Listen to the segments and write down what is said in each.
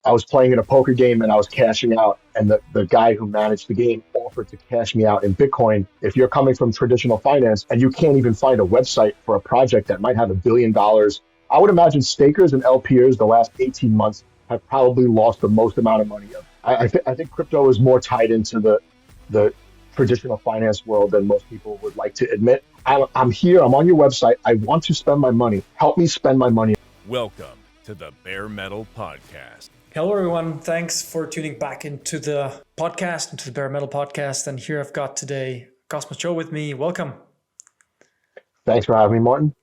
I was playing in a poker game and I was cashing out, and the guy who managed the game offered to cash me out in Bitcoin. If you're coming from traditional finance and you can't even find a website for a project that might have $1 billion, I would imagine stakers and LPers the last 18 months have probably lost the most amount of money. I think crypto is more tied into the traditional finance world than most people would like to admit. I'm here. I'm on your website. I want to spend my money. Help me spend my money. Welcome to the Bare Metal Podcast. Hello, everyone. Thanks for tuning back into the podcast, into the Bare Metal Podcast. And here I've got today Cosmos Joe with me. Welcome. Thanks for having me, Martin.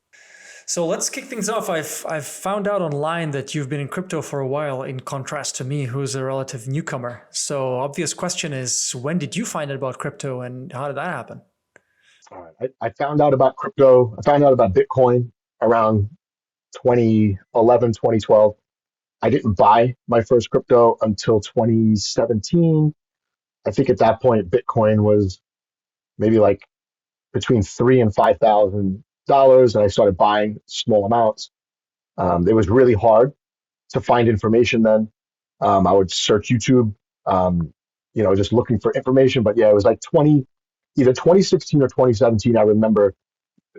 So let's kick things off. I've found out online that you've been in crypto for a while, in contrast to me, who's a relative newcomer. So obvious question is, when did you find out about crypto and how did that happen? All right. I found out about crypto. I found out about Bitcoin around 2011, 2012. I didn't buy my first crypto until 2017. I think at that point, Bitcoin was maybe like between $3,000 and $5,000, and I started buying small amounts. It was really hard to find information then. I would search YouTube, just looking for information. But yeah, it was like either 2016 or 2017. I remember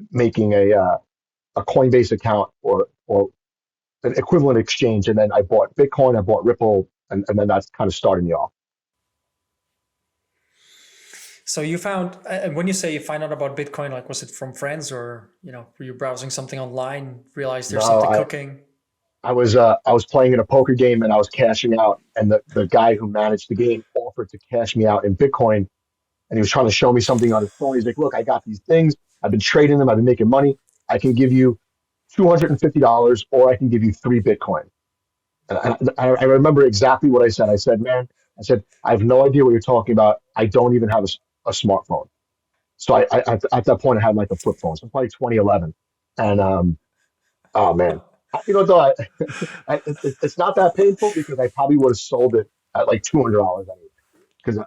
making a Coinbase account or an equivalent exchange, and then I bought Bitcoin, I bought Ripple, and then that's kind of started me off. So you found, and when you say you find out about Bitcoin, like was it from friends or, were you browsing something online, realized there's something cooking? I was playing in a poker game and I was cashing out, and the guy who managed the game offered to cash me out in Bitcoin, and he was trying to show me something on his phone. He's like, "Look, I got these things. I've been trading them. I've been making money. I can give you $250, or I can give you 3 Bitcoin." And I remember exactly what I said. I said, "Man," I said, "I have no idea what you're talking about. I don't even have a smartphone." So I at that point I had like a flip phone. So it's probably 2011, and oh man, though it's not that painful because I probably would have sold it at like $200 anyway, because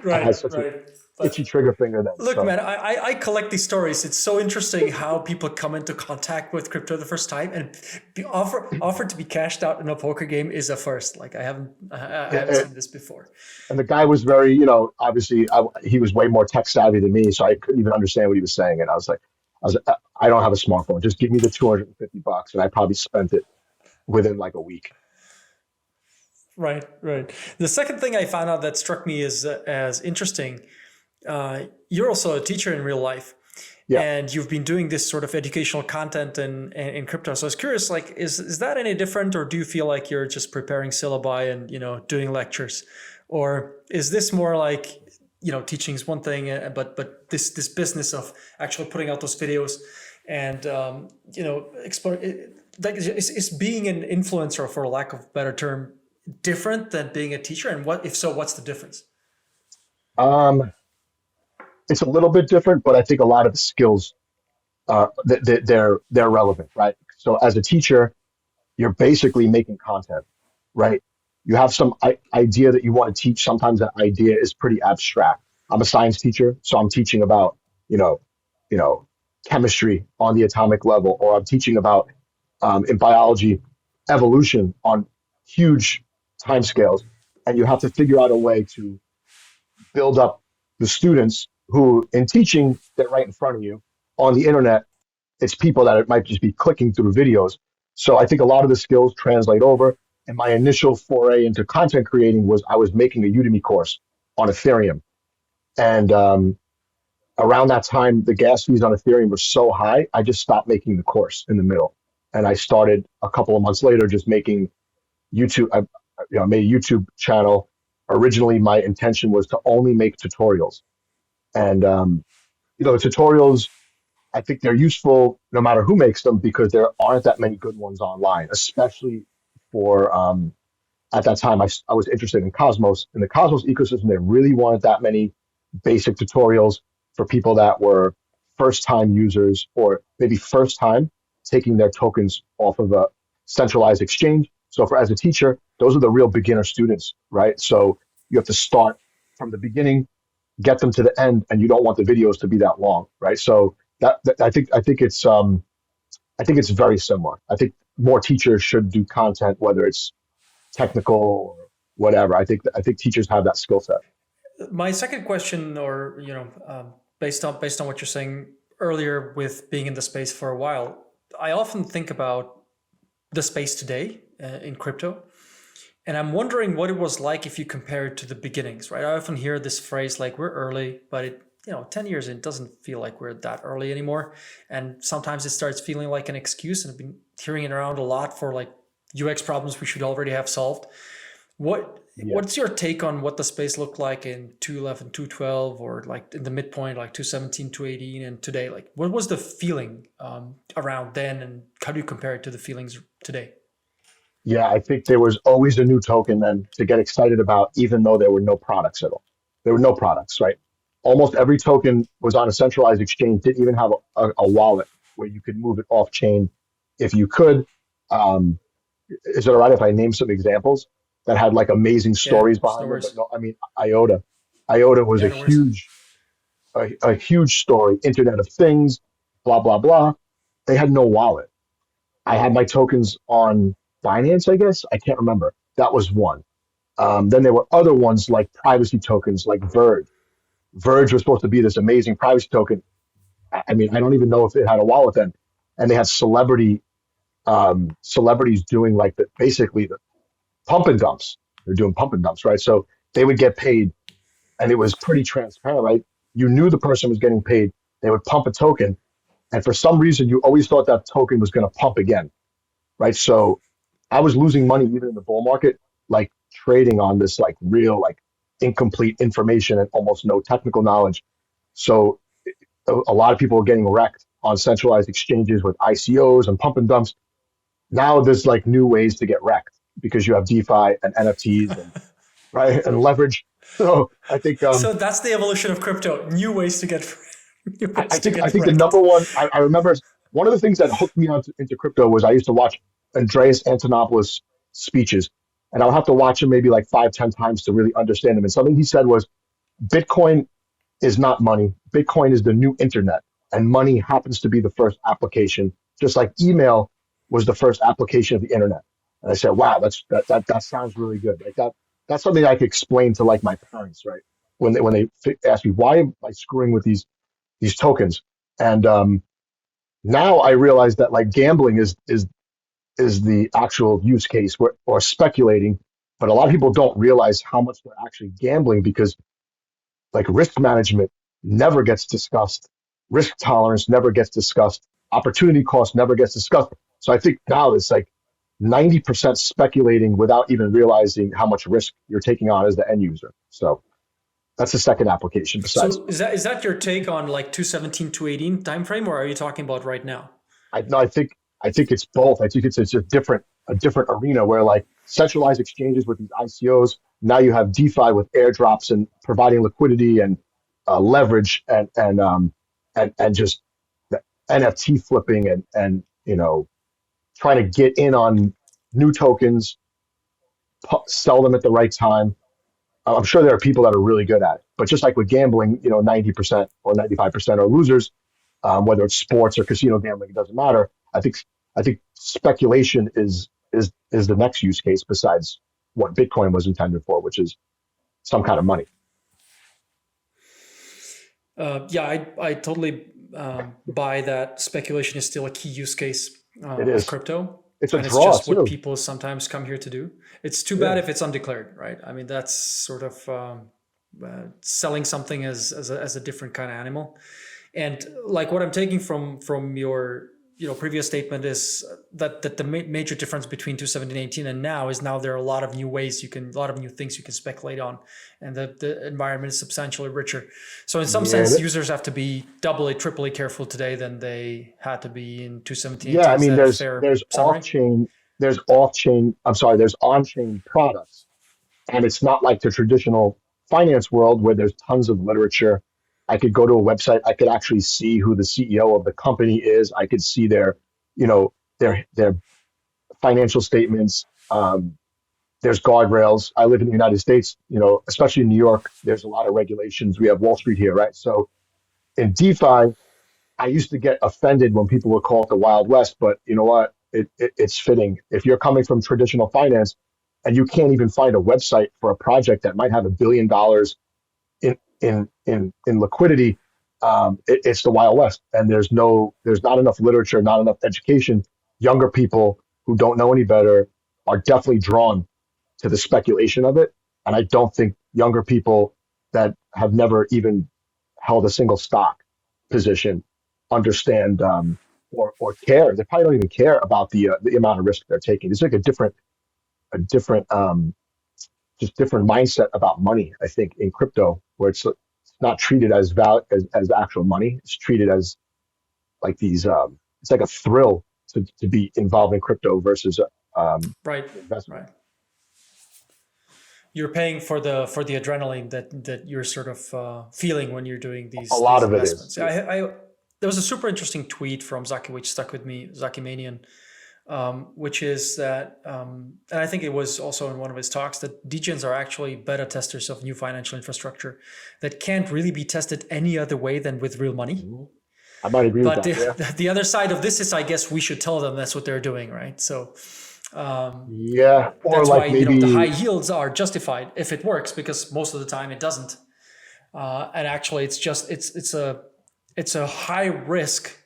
I had such an itchy trigger finger then. Look, man, I collect these stories. It's so interesting how people come into contact with crypto the first time and offered to be cashed out in a poker game is a first. Like I haven't seen this before. And the guy was very, obviously he was way more tech savvy than me, so I couldn't even understand what he was saying. And I was like, I don't have a smartphone. Just give me the $250, and I probably spent it within like a week. Right. The second thing I found out that struck me as interesting. You're also a teacher in real life, and you've been doing this sort of educational content in crypto. So I was curious, like, is that any different, or do you feel like you're just preparing syllabi and doing lectures, or is this more like teaching is one thing, but this business of actually putting out those videos and explore like is being an influencer, for lack of a better term, different than being a teacher? And if so, what's the difference? It's a little bit different, but I think a lot of the skills they're relevant, right? So as a teacher, you're basically making content, right? You have some idea that you want to teach. Sometimes that idea is pretty abstract. I'm a science teacher, so I'm teaching about chemistry on the atomic level, or I'm teaching about in biology evolution on huge timescales, and you have to figure out a way to build up the students who, in teaching, they're right in front of you. On the internet, it's people that it might just be clicking through videos. So I think a lot of the skills translate over. And my initial foray into content creating was I was making a Udemy course on Ethereum. And around that time, the gas fees on Ethereum were so high, I just stopped making the course in the middle. And I started a couple of months later just making YouTube. I made a YouTube channel. Originally, my intention was to only make tutorials. And, the tutorials, I think they're useful no matter who makes them, because there aren't that many good ones online, especially for, at that time, I was interested in the Cosmos ecosystem. They really wanted that many basic tutorials for people that were first-time users, or maybe first time taking their tokens off of a centralized exchange. So as a teacher, those are the real beginner students, right? So you have to start from the beginning, get them to the end, and you don't want the videos to be that long, right? So that I think it's very similar. I think more teachers should do content, whether it's technical or whatever. I think teachers have that skill set. My second question, or based on what you're saying earlier, with being in the space for a while, I often think about the space today in crypto, and I'm wondering what it was like if you compare it to the beginnings, right? I often hear this phrase like we're early, but 10 years in doesn't feel like we're that early anymore. And sometimes it starts feeling like an excuse. And I've been hearing it around a lot for like UX problems we should already have solved. Yeah. What's your take on what the space looked like in 211, 212, or like in the midpoint, like 217, 218, and today? Like, what was the feeling around then, and how do you compare it to the feelings today? Yeah, I think there was always a new token then to get excited about, even though there were no products at all. There were no products, right? Almost every token was on a centralized exchange, didn't even have a wallet where you could move it off chain if you could. Um, is it all right if I name some examples that had like amazing Yeah, stories no behind them? But worries. no, I mean, IOTA. IOTA was Yeah, a no worries. a huge story, Internet of Things, blah, blah, blah. They had no wallet. I had my tokens on Binance, I guess. I can't remember. That was one. Then there were other ones like privacy tokens, like Verge. Verge was supposed to be this amazing privacy token. I mean, I don't even know if it had a wallet then. And they had celebrities doing like basically the pump and dumps. They're doing pump and dumps, right? So they would get paid, and it was pretty transparent, right? You knew the person was getting paid. They would pump a token, and for some reason, you always thought that token was going to pump again, right? So I was losing money even in the bull market, like trading on this like real like incomplete information and almost no technical knowledge. So a lot of people were getting wrecked on centralized exchanges with ICOs and pump and dumps. Now there's like new ways to get wrecked because you have DeFi and NFTs and right and leverage. So I think So that's the evolution of crypto. New ways to get new I, I ways to think I get think the wrecked. number one I remember one of the things that hooked me into crypto was I used to watch Andreas Antonopoulos speeches, and I'll have to watch him maybe like 5, 10 times to really understand him. And something he said was Bitcoin is not money. Bitcoin is the new internet, and money happens to be the first application, just like email was the first application of the internet. And I said, wow, that sounds really good. Like that's something I could explain to like my parents, right? When they ask me why am I screwing with these tokens, and now I realize that like gambling is the actual use case or speculating, but a lot of people don't realize how much they're actually gambling because like risk management never gets discussed, risk tolerance never gets discussed, opportunity cost never gets discussed. So I think now it's like 90% speculating without even realizing how much risk you're taking on as the end user. So that's the second application besides So is that your take on like 217, 218 time frame, or are you talking about right now? I no, I think it's both. I think it's a different arena where like centralized exchanges with these ICOs. Now you have DeFi with airdrops and providing liquidity and leverage and just the NFT flipping and trying to get in on new tokens, sell them at the right time. I'm sure there are people that are really good at it, but just like with gambling, 90% or 95% are losers, whether it's sports or casino gambling, it doesn't matter. I think speculation is the next use case besides what Bitcoin was intended for, which is some kind of money. Yeah, I totally buy that speculation is still a key use case It of is. crypto. It's a And it's draw just what too. people sometimes come here to do. It's too bad Yeah. if it's undeclared, right? I mean, that's sort of selling something as a different kind of animal. And like what I'm taking from your previous statement is that the major difference between 217 and now is now there are a lot of new ways a lot of new things you can speculate on, and the environment is substantially richer. So in some Yeah. sense, users have to be doubly, triply careful today than they had to be in 217, Yeah. 18. I Is mean, that a there's fair there's off summary? chain, there's off chain. I'm sorry, there's on chain products. And it's not like the traditional finance world where there's tons of literature. I could go to a website, I could actually see who the CEO of the company is. I could see their financial statements. There's guardrails. I live in the United States, especially in New York, there's a lot of regulations. We have Wall Street here, right? So in DeFi, I used to get offended when people would call it the Wild West, but you know what? It's fitting. If you're coming from traditional finance, and you can't even find a website for a project that might have $1 billion in liquidity. It's the Wild West, and there's not enough literature, not enough education. Younger people who don't know any better are definitely drawn to the speculation of it, and I don't think younger people that have never even held a single stock position understand or care. They probably don't even care about the amount of risk they're taking. It's like a different just different mindset about money. I think in crypto, where it's not treated as as actual money. It's treated as like these. It's like a thrill to be involved in crypto versus Right, investment. right. You're paying for the adrenaline that you're sort of feeling when you're doing A these lot of it is. investments. Yeah. There was a super interesting tweet from Zaki which stuck with me, Zaki Manian, which is that, and I think it was also in one of his talks, that degens are actually beta testers of new financial infrastructure that can't really be tested any other way than with real money. I might agree with But that. Yeah. the other side of this is, I guess, we should tell them that's what they're doing, right? So Yeah. Or that's why like the high maybe. yields are justified if it works, because most of the time it doesn't. And actually, it's a high risk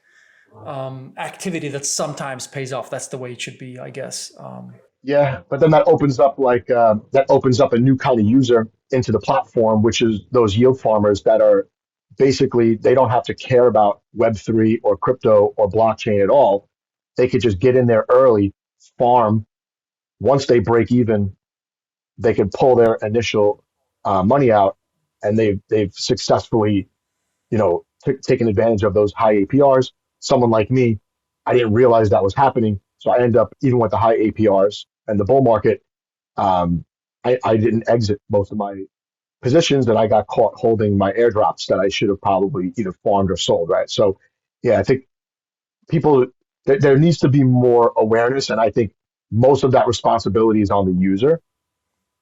activity that sometimes pays off. That's the way it should be, I guess. Yeah, but then that opens up a new kind of user into the platform, which is those yield farmers that are basically they don't have to care about Web3 or crypto or blockchain at all. They could just get in there early, farm. Once they break even, they can pull their initial money out, and they've successfully taken advantage of those high APRs. Someone like me, I didn't realize that was happening, so I end up even with the high APRs and the bull market. I didn't exit most of my positions, and I got caught holding my airdrops that I should have probably either farmed or sold. Right. So, yeah, I think people there needs to be more awareness, and I think most of that responsibility is on the user.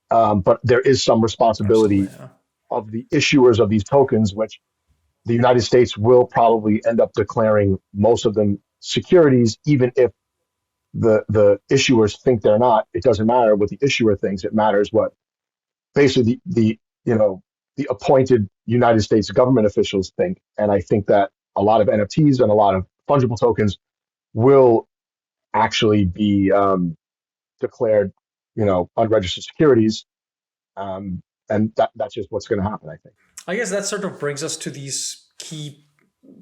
But there is some Absolutely. responsibility Yeah. of the issuers of these tokens, which the United States will probably end up declaring most of them securities, even if the issuers think they're not. It doesn't matter what the issuer thinks. It matters what basically the appointed United States government officials think. And I think that a lot of NFTs and a lot of fungible tokens will actually be declared, unregistered securities, and that's just what's going to happen, I think. I guess that sort of brings us to these key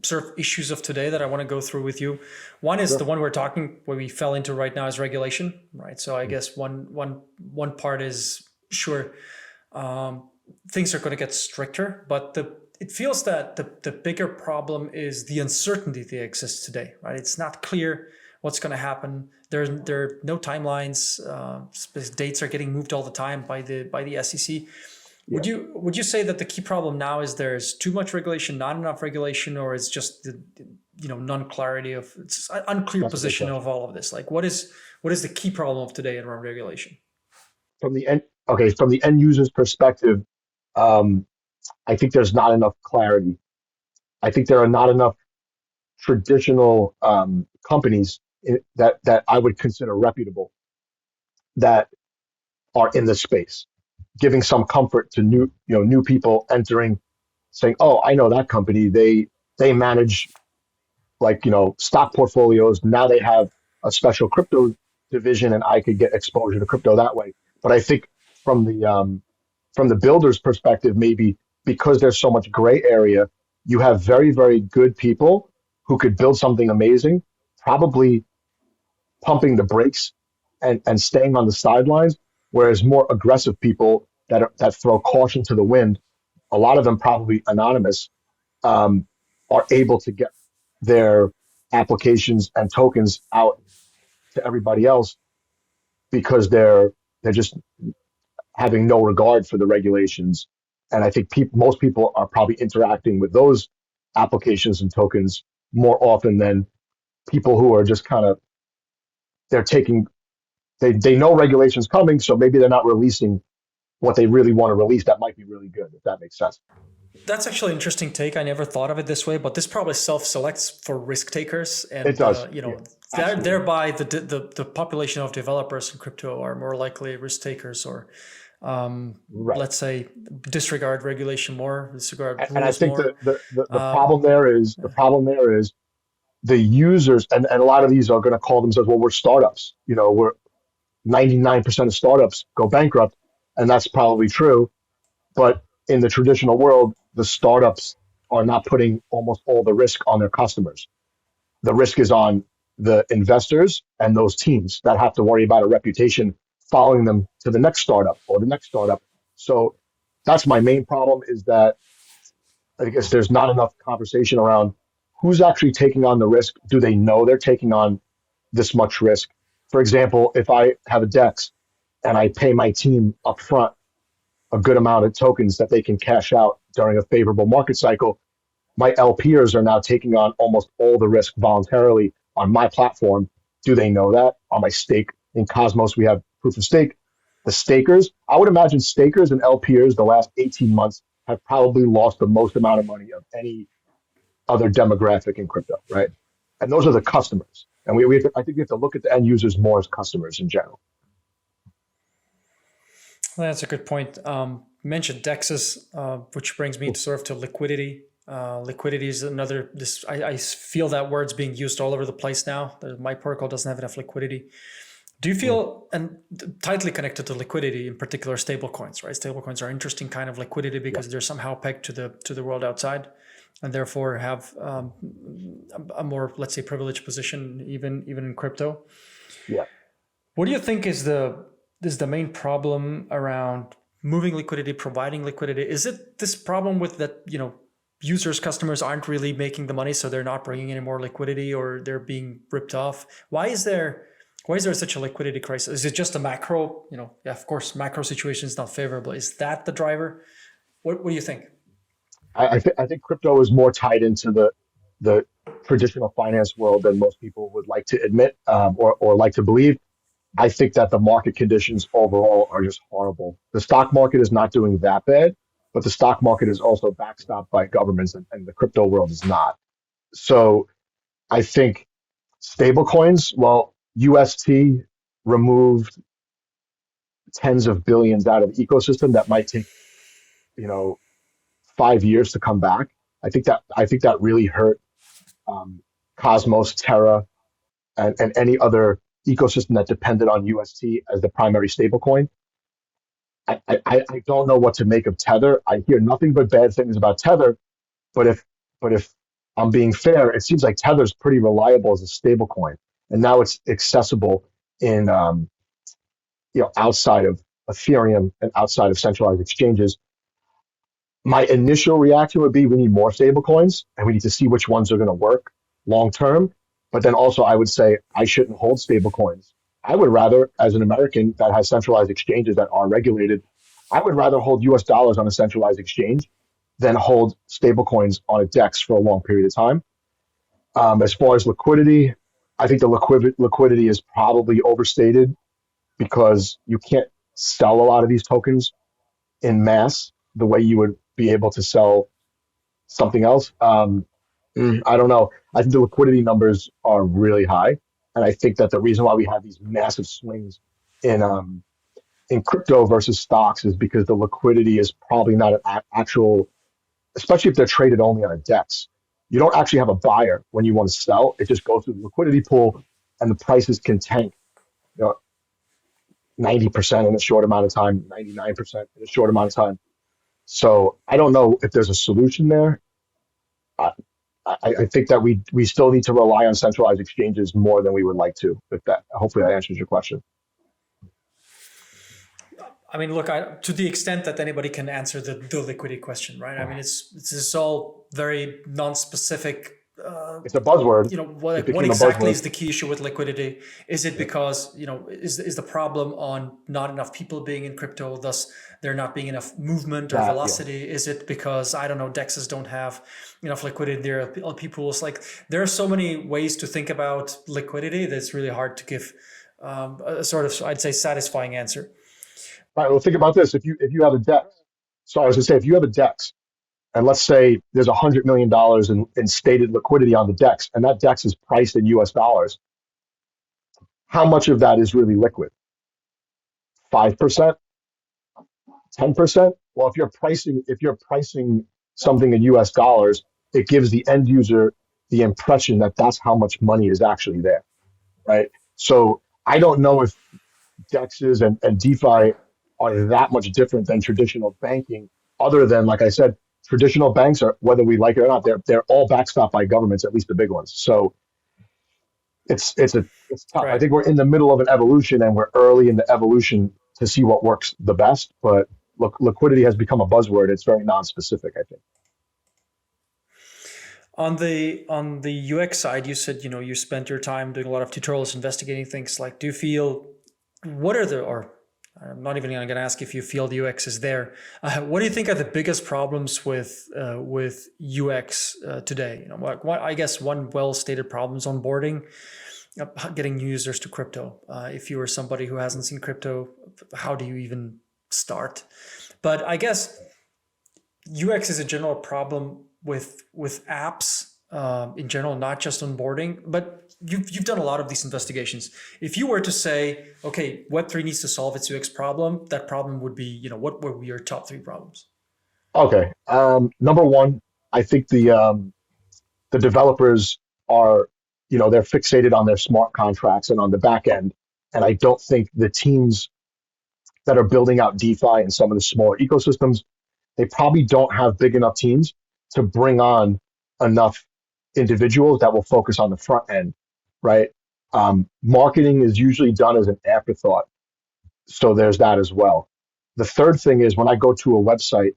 sort of issues of today that I want to go through with you. One is the Sure. one we're talking where we fell into right now is regulation, right? So I guess one part is sure things are going to get stricter, but it feels that the bigger problem is the uncertainty that exists today, right? It's not clear what's going to happen. There are no timelines. Dates are getting moved all the time by the SEC. Yeah. Would you say that the key problem now is there's too much regulation, not enough regulation, or it's just the non-clarity of it's an unclear That's a good position question. of all of this? Like what is the key problem of today around regulation? From the end user's perspective, um, I think there's not enough clarity. I think there are not enough traditional companies that I would consider reputable that are in this space, giving some comfort to new people entering, saying, "Oh, I know that company. They manage like stock portfolios. Now they have a special crypto division, and I could get exposure to crypto that way." But I think from the builder's perspective, maybe because there's so much gray area, you have very, very good people who could build something amazing, probably pumping the brakes and staying on the sidelines, whereas more aggressive people that throw caution to the wind, a lot of them probably anonymous, um, are able to get their applications and tokens out to everybody else because they're just having no regard for the regulations. And I think most people are probably interacting with those applications and tokens more often than people who are just kind of they're taking they know regulations coming, so maybe they're not releasing what they really want to release. That might be really good if that makes sense. That's actually an interesting take. I never thought of it this way, but this probably self-selects for risk takers, It and does. Yeah, absolutely. thereby the population of developers in crypto are more likely risk takers, or Right. let's say disregard regulation more, disregard And I rules think more. the problem there is the users, and a lot of these are going to call themselves, well, we're startups. We're 99% of startups go bankrupt, and that's probably true. But in the traditional world, the startups are not putting almost all the risk on their customers. The risk is on the investors and those teams that have to worry about a reputation following them to the next startup or the next startup. So that's my main problem, is that I guess there's not enough conversation around who's actually taking on the risk. Do they know they're taking on this much risk? For example, if I have a DEX and I pay my team upfront a good amount of tokens that they can cash out during a favorable market cycle, my LPers are now taking on almost all the risk voluntarily on my platform. Do they know that? On my stake in Cosmos, we have proof of stake. The stakers, I would imagine stakers and LPers the last 18 months have probably lost the most amount of money of any other demographic in crypto, right? And those are the customers. And I think we have to look at the end users more as customers in general. That's a good point. You mentioned DEXs, which brings me to sort of to liquidity. Liquidity is another. I feel that word's being used all over the place now. My protocol doesn't have enough liquidity. Do you feel, and tightly connected to liquidity, in particular stablecoins, right? Stablecoins are interesting kind of liquidity Yeah. because they're somehow pegged to the world outside, and therefore have a more, let's say, privileged position even in crypto. Yeah. What do you think is the main problem around moving liquidity, providing liquidity? Is it this problem with that, users, customers aren't really making the money, so they're not bringing any more liquidity, or they're being ripped off? Why is there such a liquidity crisis? Is it just a macro, yeah, of course, macro situation is not favorable. Is that the driver? What do you think? I think crypto is more tied into the traditional finance world than most people would like to admit, or like to believe. I think that the market conditions overall are just horrible. The stock market is not doing that bad, but the stock market is also backstopped by governments, and the crypto world is not. So I think stablecoins, well, UST removed tens of billions out of the ecosystem that might take, you know, 5 years to come back. I think that really hurt um, Cosmos, Terra, and any other ecosystem that depended on UST as the primary stablecoin. I don't know what to make of Tether. I hear nothing but bad things about Tether, but if I'm being fair, it seems like Tether's pretty reliable as a stablecoin, and now it's accessible in outside of Ethereum and outside of centralized exchanges. My initial reaction would be we need more stablecoins, and we need to see which ones are going to work long term. But then also, I would say I shouldn't hold stablecoins. I would rather, as an American that has centralized exchanges that are regulated, I would rather hold US dollars on a centralized exchange than hold stablecoins on a DEX for a long period of time. As far as liquidity, I think the liquidity is probably overstated because you can't sell a lot of these tokens in mass the way you would be able to sell something else. I don't know. I think the liquidity numbers are really high, and I think that the reason why we have these massive swings in crypto versus stocks is because the liquidity is probably not an actual, especially if they're traded only on a DEX. You don't actually have a buyer when you want to sell. It just goes through the liquidity pool, and the prices can tank. You know, 90% in a short amount of time, 99% in a short amount of time. So I don't know if there's a solution there. I, I think that we still need to rely on centralized exchanges more than we would like to. If that, hopefully that answers your question. I mean, look, to the extent that anybody can answer the liquidity question, right? I mean, it's all very non-specific. It's a buzzword. It What became a exactly buzzword. is the key issue with liquidity? Is it Yeah. because, is the problem on not enough people being in crypto, thus there not being enough movement or That, yeah. velocity? Is it because, I don't know, DEXs don't have enough liquidity in their LP pools? Like, there are so many ways to think about liquidity that it's really hard to give a sort of, I'd say, satisfying answer. All right. Well, think about this. If you have a DEX, so I was going to say, if you have a DEX and let's say there's $100 million in stated liquidity on the DEX, and that DEX is priced in US dollars. How much of that is really liquid? 5%, 10%? Well, if you're pricing something in US dollars, it gives the end user the impression that that's how much money is actually there, right? So I don't know if DEXs and DeFi are that much different than traditional banking, other than, like I said, traditional banks are, whether we like it or not, they're all backstopped by governments, at least the big ones. So it's tough. I Right. think we're in the middle of an evolution, and we're early in the evolution to see what works the best. But look, liquidity has become a buzzword. It's very non-specific, I think. On the UX side, you said you spent your time doing a lot of tutorials, investigating things. Like, do you feel what are the or I'm not even going to ask if you feel the UX is there. What do you think are the biggest problems with UX today? What I guess one well-stated problem is onboarding, getting users to crypto. If you are somebody who hasn't seen crypto, how do you even start? But I guess UX is a general problem with apps in general, not just onboarding. But you've done a lot of these investigations. If you were to say, okay, Web3 needs to solve its UX problem, that problem would be, what would be your top 3 problems? Okay. Number one, I think the developers are, they're fixated on their smart contracts and on the back end. And I don't think the teams that are building out DeFi and some of the smaller ecosystems, they probably don't have big enough teams to bring on enough individuals that will focus on the front end, right? Marketing is usually done as an afterthought. So there's that as well. The third thing is when I go to a website,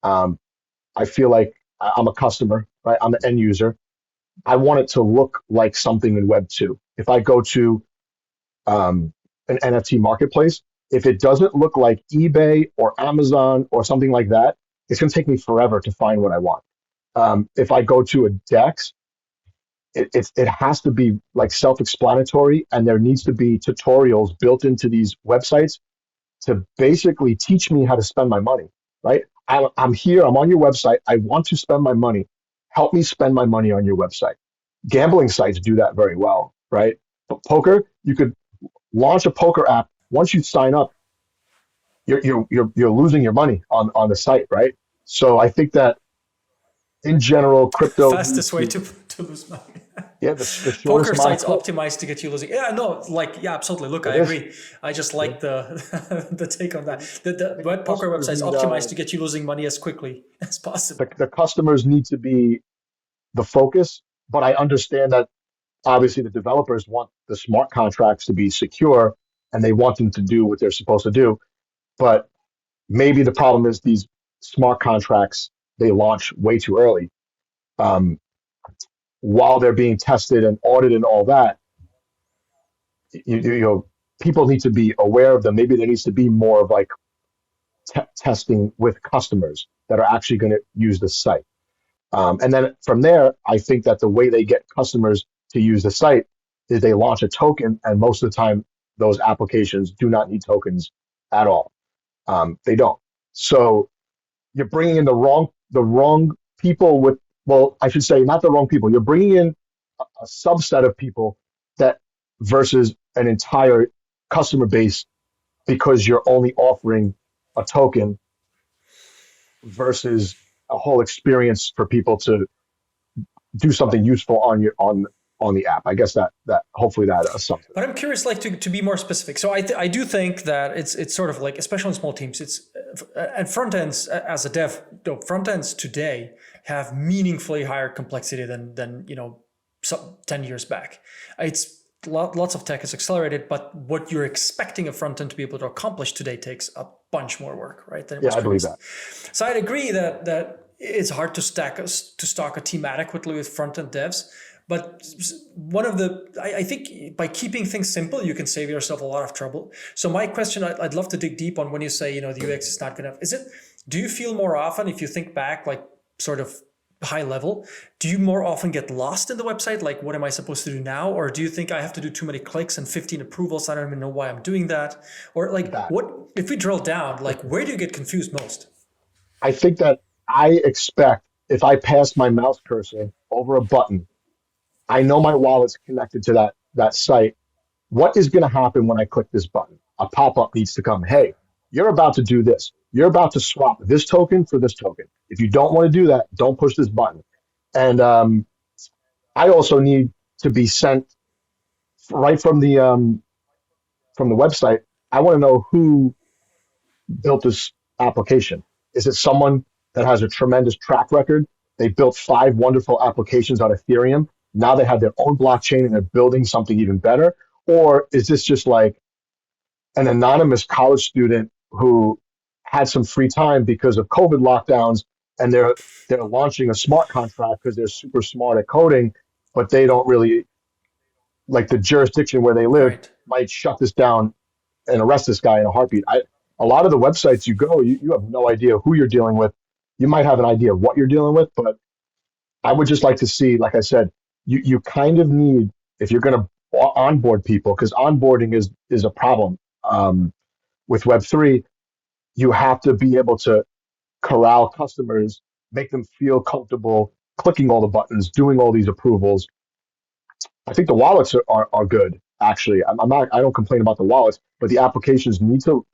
I feel like I'm a customer, right? I'm the end user. I want it to look like something in Web 2. If I go to an NFT marketplace, if it doesn't look like eBay or Amazon or something like that, it's going to take me forever to find what I want. If I go to a DEX, it has to be like self-explanatory, and there needs to be tutorials built into these websites to basically teach me how to spend my money, right? I'm here, I'm on your website, I want to spend my money. Help me spend my money on your website. Gambling sites do that very well, right? But poker, you could launch a poker app. Once you sign up, you're losing your money on the site, right? So I think that in general, crypto needs Fastest way to, to lose money. yeah, the shortest Poker amount of sites code. optimized to get you losing. Yeah, no, yeah, absolutely. Look, I It is. agree. I just Yeah. like the the take on that. The I think the web poker customers websites need optimized to get you losing money as quickly as possible. the customers need to be the focus, but I understand that obviously the developers want the smart contracts to be secure and they want them to do what they're supposed to do. But maybe the problem is these smart contracts, they launch way too early. Um, while they're being tested and audited and all that, you know, people need to be aware of them. Maybe there needs to be more of like testing with customers that are actually going to use the site. And then from there, I think that the way they get customers to use the site is they launch a token, and most of the time, those applications do not need tokens at all. They don't. So you're bringing in the wrong people with, well, I should say not the wrong people. You're bringing in a subset of people that versus an entire customer base because you're only offering a token versus a whole experience for people to do something useful on the app. I guess that hopefully that sums it But up. I'm curious, like to be more specific. So I do think that it's sort of like, especially in small teams, it's and front ends as a dev, front ends today have meaningfully higher complexity than 10 years back. It's lots of tech is accelerated, but what you're expecting a front end to be able to accomplish today takes a bunch more work, right? Than it Yeah, was I believe previously. that. So I'd agree that it's hard to stock a team adequately with front end devs. But I think by keeping things simple, you can save yourself a lot of trouble. So my question, I'd love to dig deep on when you say, the UX is not good enough. Do you feel more often, if you think back, like sort of high level, do you more often get lost in the website? Like, what am I supposed to do now? Or do you think I have to do too many clicks and 15 approvals? I don't even know why I'm doing that. Or like, That what, if we drill down, like, where do you get confused most? I think that I expect if I pass my mouse cursor over a button, I know my wallet's connected to that site. What is going to happen when I click this button? A pop-up needs to come. Hey, you're about to do this. You're about to swap this token for this token. If you don't want to do that, don't push this button. And I also need to be sent right from the website. I want to know who built this application. Is it someone that has a tremendous track record? They built 5 wonderful applications on Ethereum. Now they have their own blockchain and they're building something even better. Or is this just like an anonymous college student who had some free time because of COVID lockdowns, and they're launching a smart contract because they're super smart at coding, but they don't really like the jurisdiction where they live Right. might shut this down and arrest this guy in a heartbeat. A lot of the websites you go, you have no idea who you're dealing with. You might have an idea of what you're dealing with, but I would just like to see, like I said, you kind of need, if you're going to onboard people, because onboarding is a problem with Web3, you have to be able to corral customers, make them feel comfortable clicking all the buttons, doing all these approvals. I think the wallets are good, actually. I'm not, I don't complain about the wallets, but the applications need to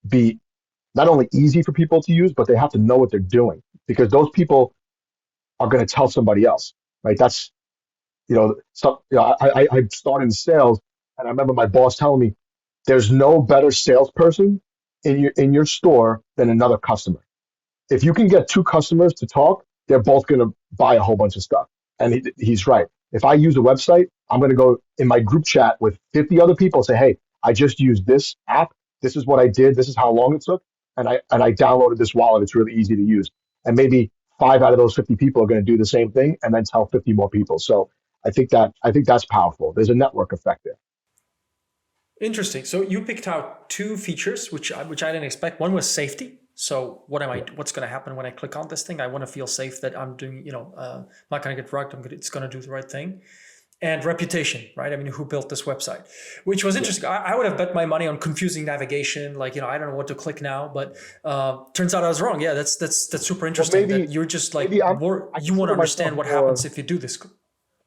be not only easy for people to use, but they have to know what they're doing, because those people are going to tell somebody else, right? That's, I started in sales, and I remember my boss telling me, there's no better salesperson in your store than another customer. If you can get 2 customers to talk, they're both going to buy a whole bunch of stuff. And he's right. If I use a website, I'm going to go in my group chat with 50 other people and say, hey, I just used this app. This is what I did. This is how long it took. And I downloaded this wallet. It's really easy to use. And maybe 5 out of those 50 people are going to do the same thing and then tell 50 more people. So I think that's powerful. There's a network effect there. Interesting. So you picked out 2 features, which I didn't expect. One was safety. So what's going to happen when I click on this thing? I want to feel safe that I'm doing, not going to get drugged. It's going to do the right thing. And reputation, right? I mean, who built this website? Which was interesting. I would have bet my money on confusing navigation. Like, I don't know what to click now, but turns out I was wrong. Yeah, that's super interesting. Maybe, that you're just like maybe you want to understand what happens if you do this.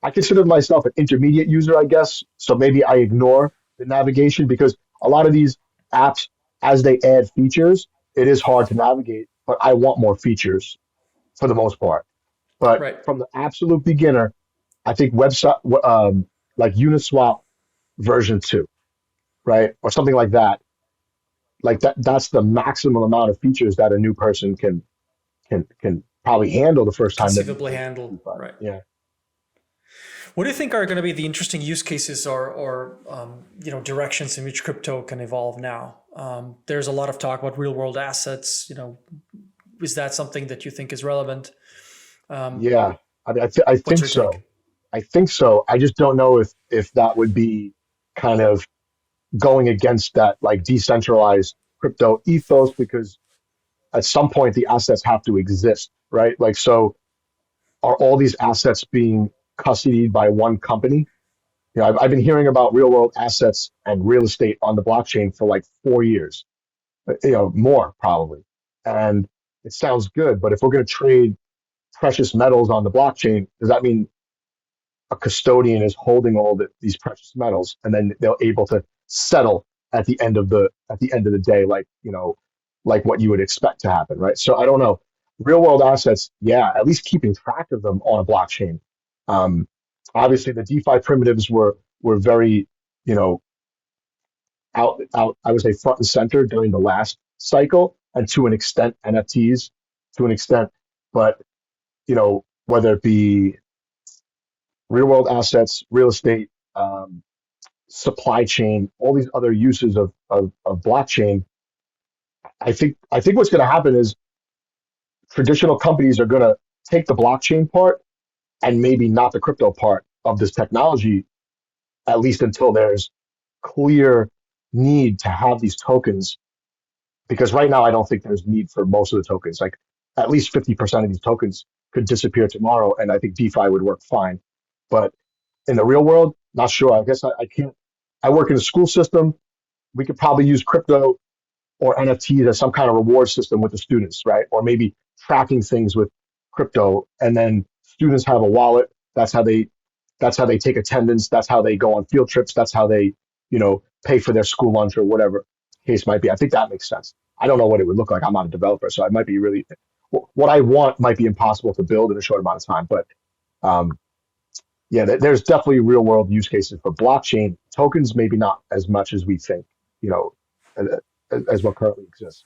I consider myself an intermediate user, I guess. So maybe I ignore the navigation, because a lot of these apps, as they add features, it is hard to navigate, but I want more features for the most part. But Right. from the absolute beginner, I think website like Uniswap version 2, right? Or something like that. Like that's the maximum amount of features that a new person can probably handle the first time that Conceivably handled. they. Right. Yeah. What do you think are going to be the interesting use cases or directions in which crypto can evolve now? There's a lot of talk about real world assets. Is that something that you think is relevant? Yeah. I What's think your so. take? I think so. I just don't know if that would be kind of going against that like decentralized crypto ethos, because at some point the assets have to exist, right? Like, so are all these assets being custodied by one company? I've been hearing about real world assets and real estate on the blockchain for like 4 years, more probably. And it sounds good, but if we're going to trade precious metals on the blockchain, does that mean a custodian is holding these precious metals, and then they're able to settle at the end of the day, like like what you would expect to happen, right? So I don't know. Real world assets, yeah, at least keeping track of them on a blockchain. Um, Obviously, the DeFi primitives were very, you know, out. I would say front and center during the last cycle, and to an extent, NFTs to an extent, but whether it be real world assets, real estate, supply chain, all these other uses of blockchain. I think what's going to happen is traditional companies are going to take the blockchain part and maybe not the crypto part of this technology, at least until there's clear need to have these tokens. Because right now, I don't think there's need for most of the tokens. Like at least 50% of these tokens could disappear tomorrow, and I think DeFi would work fine. But in the real world, not sure. I guess I can't. I work in a school system. We could probably use crypto or NFTs as some kind of reward system with the students, right? Or maybe tracking things with crypto, and then students have a wallet. That's how they take attendance. That's how they go on field trips. That's how they, pay for their school lunch or whatever case might be. I think that makes sense. I don't know what it would look like. I'm not a developer, so it might be really what I want might be impossible to build in a short amount of time. But um, yeah, there's definitely real world use cases for blockchain tokens. Maybe not as much as we think, as what currently exists.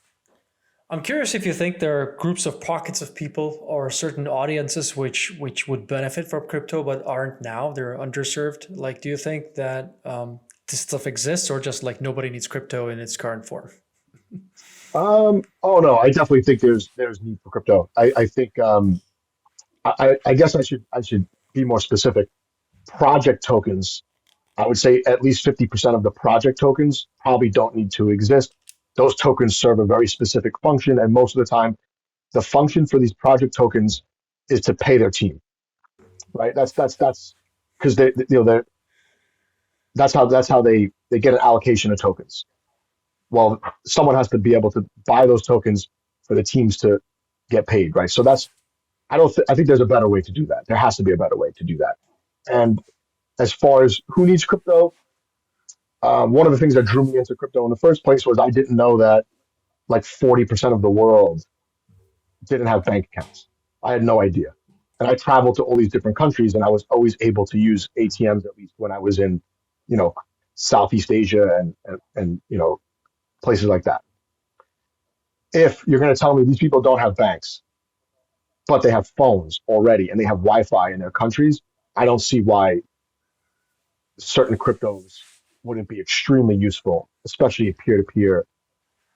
I'm curious if you think there are groups of pockets of people or certain audiences which would benefit from crypto but aren't now. They're underserved. Like, do you think that this stuff exists, or just like nobody needs crypto in its current form? Oh no, I definitely think there's need for crypto. I think I guess I should be more specific. Project tokens, I would say at least 50% of the project tokens probably don't need to exist. Those tokens serve a very specific function, and most of the time, the function for these project tokens is to pay their team, right? That's because they that's how they get an allocation of tokens. Well, someone has to be able to buy those tokens for the teams to get paid, right? So I think there's a better way to do that. There has to be a better way to do that. And as far as who needs crypto, one of the things that drew me into crypto in the first place was I didn't know that like 40% of the world didn't have bank accounts. I had no idea. And I traveled to all these different countries, and I was always able to use ATMs, at least when I was in, you know, Southeast Asia and places like that. If you're going to tell me these people don't have banks, but they have phones already and they have Wi-Fi in their countries, I don't see why certain cryptos wouldn't be extremely useful, especially in peer-to-peer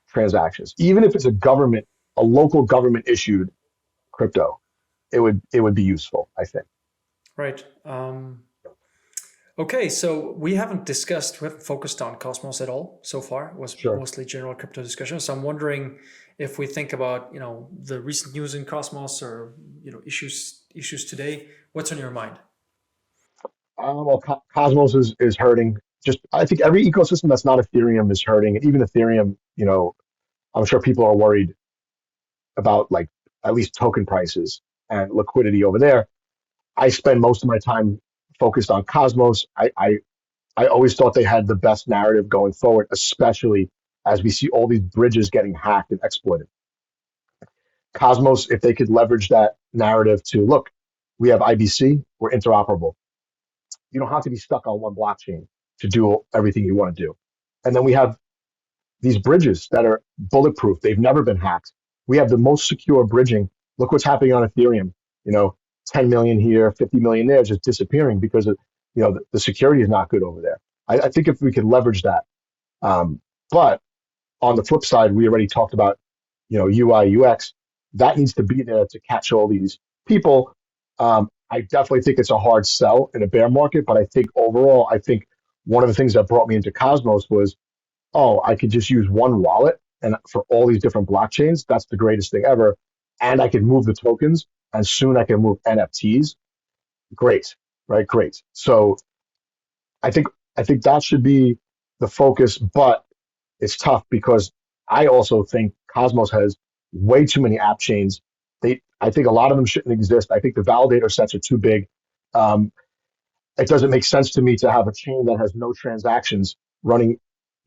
transactions. Even if it's a local government issued crypto, it would be useful, I think. Right. Okay, so we haven't focused on Cosmos at all so far. It was Sure. mostly general crypto discussion. So I'm wondering if we think about, the recent news in Cosmos, or, issues today, what's on your mind? Well, Cosmos is hurting. Just I think every ecosystem that's not Ethereum is hurting. And even Ethereum, I'm sure people are worried about like at least token prices and liquidity over there. I spend most of my time focused on Cosmos. I always thought they had the best narrative going forward, especially as we see all these bridges getting hacked and exploited. Cosmos, if they could leverage that narrative to look, we have IBC, we're interoperable. You don't have to be stuck on one blockchain to do everything you want to do. And then we have these bridges that are bulletproof. They've never been hacked. We have the most secure bridging. Look what's happening on Ethereum. 10 million here, 50 million there, just disappearing because the security is not good over there. I think if we could leverage that. But on the flip side, we already talked about, UI, UX. That needs to be there to catch all these people. I definitely think it's a hard sell in a bear market, but I think overall, one of the things that brought me into Cosmos was, oh, I could just use one wallet and for all these different blockchains. That's the greatest thing ever. And I could move the tokens, and soon I can move NFTs. Great, right? Great. So I think that should be the focus, but it's tough because I also think Cosmos has way too many app chains. I think a lot of them shouldn't exist. I think the validator sets are too big. Um, it doesn't make sense to me to have a chain that has no transactions running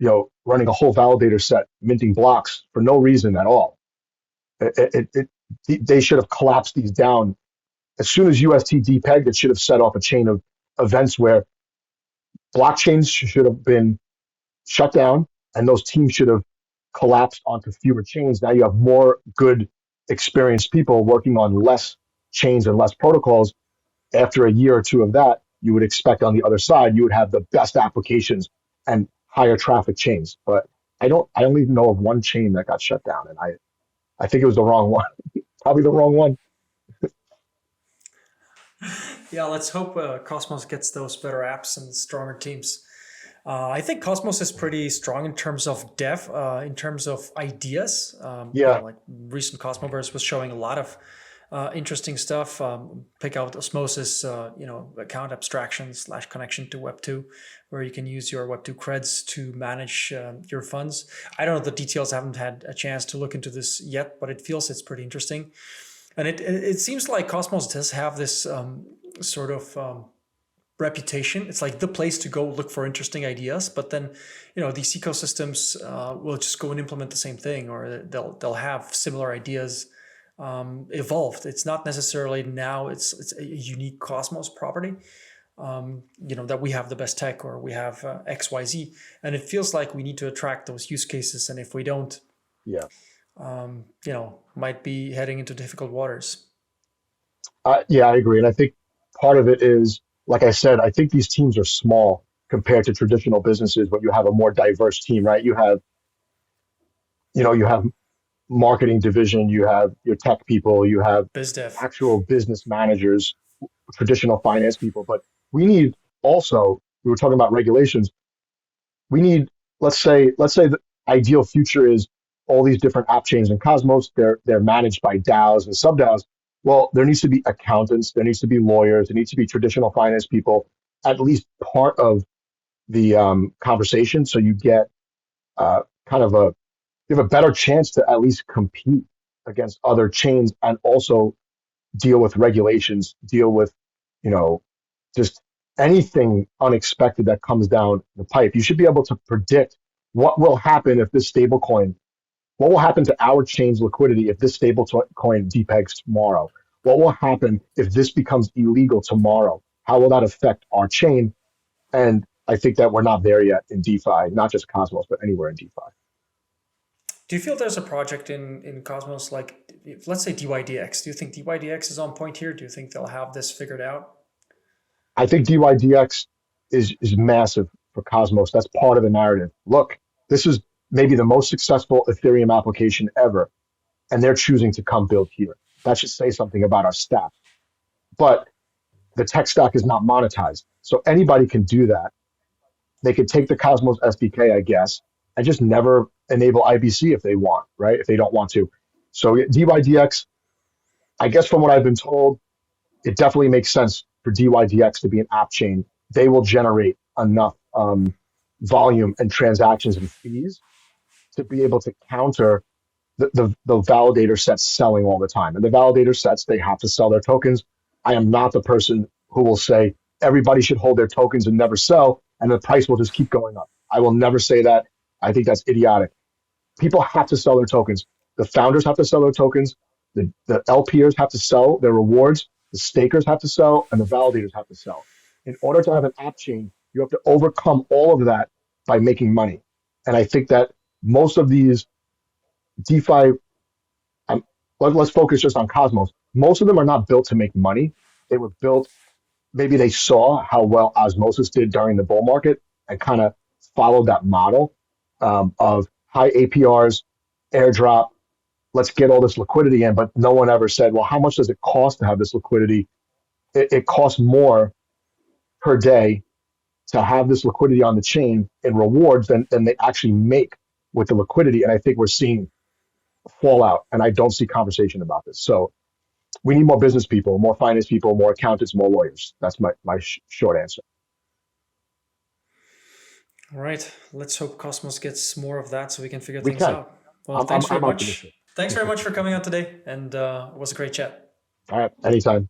a whole validator set, minting blocks for no reason at all. They should have collapsed these down as soon as UST depegged. It should have set off a chain of events where blockchains should have been shut down, and those teams should have collapsed onto fewer chains. Now you have more good, experienced people working on less chains and less protocols. After a year or two of that, you would expect on the other side, you would have the best applications and higher traffic chains. But I don't even know of one chain that got shut down. And I think it was the wrong one, probably the wrong one. Yeah, let's hope Cosmos gets those better apps and stronger teams. I think Cosmos is pretty strong in terms of dev, in terms of ideas. Yeah. Like recent Cosmoverse was showing a lot of interesting stuff. Pick out Osmosis, account abstraction / connection to Web2, where you can use your Web2 creds to manage your funds. I don't know the details. I haven't had a chance to look into this yet, but it feels it's pretty interesting. And it seems like Cosmos does have this sort of reputation. It's like the place to go look for interesting ideas, but then these ecosystems will just go and implement the same thing, or they'll have similar ideas evolved. It's not necessarily now it's a unique Cosmos property, that we have the best tech or we have XYZ, and it feels like we need to attract those use cases, and if we don't, Yeah. might be heading into difficult waters. Yeah, I agree. And I think part of it is, like I said, I think these teams are small compared to traditional businesses, but you have a more diverse team, right? You have marketing division, you have your tech people, you have BizDev. actual business managers, traditional finance people. But we need also, we were talking about regulations. We need, let's say the ideal future is all these different app chains in Cosmos, they're managed by DAOs and sub DAOs. Well, there needs to be accountants, there needs to be lawyers, there needs to be traditional finance people, at least part of the conversation. So you get kind of you have a better chance to at least compete against other chains and also deal with regulations, deal with, just anything unexpected that comes down the pipe. You should be able to predict what will happen if this stablecoin, what will happen to our chain's liquidity if this stablecoin depegs tomorrow? What will happen if this becomes illegal tomorrow? How will that affect our chain? And I think that we're not there yet in DeFi, not just Cosmos, but anywhere in DeFi. Do you feel there's a project in Cosmos, like, let's say DYDX? Do you think DYDX is on point here? Do you think they'll have this figured out? I think DYDX is massive for Cosmos. That's part of the narrative. Look, this is maybe the most successful Ethereum application ever, and they're choosing to come build here. That should say something about our stack. But the tech stack is not monetized. So anybody can do that. They could take the Cosmos SDK, I guess, and just never enable IBC if they want, right? If they don't want to. So DYDX, I guess from what I've been told, it definitely makes sense for DYDX to be an app chain. They will generate enough volume and transactions and fees to be able to counter the validator sets selling all the time. And the validator sets, they have to sell their tokens. I am not the person who will say everybody should hold their tokens and never sell, and the price will just keep going up. I will never say that. I think that's idiotic. People have to sell their tokens. The founders have to sell their tokens. The LPers have to sell their rewards. The stakers have to sell, and the validators have to sell. In order to have an app chain, you have to overcome all of that by making money. And I think that most of these DeFi, let's focus just on Cosmos. Most of them are not built to make money. They were built, maybe they saw how well Osmosis did during the bull market and kind of followed that model of high APRs, airdrop, let's get all this liquidity in. But no one ever said, well, how much does it cost to have this liquidity? It costs more per day to have this liquidity on the chain in rewards than they actually make with the liquidity. And I think we're seeing fallout, and I don't see conversation about this. So we need more business people, more finance people, more accountants, more lawyers. That's my short answer. All right. Let's hope Cosmos gets more of that so we can figure We things can. out. Well, thanks very I'm much. optimistic. Thanks very much for coming on today, and it was a great chat. All right. Anytime.